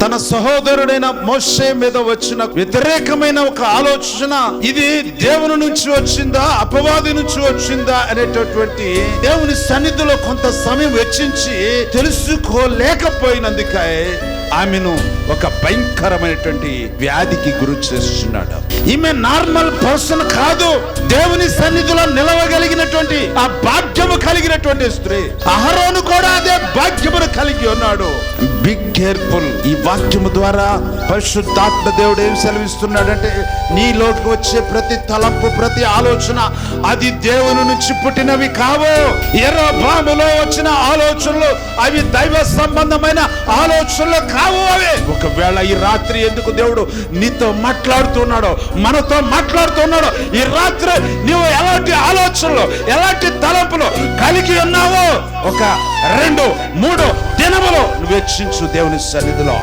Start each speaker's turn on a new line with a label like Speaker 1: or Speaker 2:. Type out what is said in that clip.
Speaker 1: తన సహోదరుడైన మోషే మీద వచ్చిన వ్యతిరేకమైన ఒక ఆలోచన, ఇది దేవుని నుంచి వచ్చిందా అపవాది నుంచి వచ్చిందా అనేటటువంటి దేవుని సన్నిధిలో కొంత సమయం వెచ్చించి తెలుసుకోలేకపోయినందుకే ఆమెను ఒక భయంకరమైనటువంటి వ్యాధికి గురి చేస్తున్నాడు. ఈమె నార్మల్ పర్సన్ కాదు, దేవుని సన్నిధిలో నిలవగలిగినటువంటి ఆ భాగ్యము కలిగినటువంటి స్త్రీ. అహరోను కూడా అదే భాగ్యమును కలిగి ఉన్నాడు. Be careful. ఈ వాక్యము ద్వారా పరిశుద్ధాత్మ దేవుడు ఏం సెలవిస్తున్నాడంటే, నీలోకి వచ్చే ప్రతి తలంపు, ప్రతి ఆలోచన అది దేవుని నుంచి పుట్టినవి కావు. యెరోబాములో వచ్చిన ఆలోచనలు అవి దైవ సంబంధమైన ఆలోచనలు కావు. అవి ఒకవేళ ఈ రాత్రి ఎందుకు దేవుడు నీతో మాట్లాడుతున్నాడో, మనతో మాట్లాడుతున్నాడో, ఈ రాత్రి నీవు ఎలాంటి ఆలోచనలు, ఎలాంటి తలంపులు కలిగి ఉన్నావో ఒక 2-3 దినములు నువ్వు వెచ్చించు దేవుని సన్నిధిలో.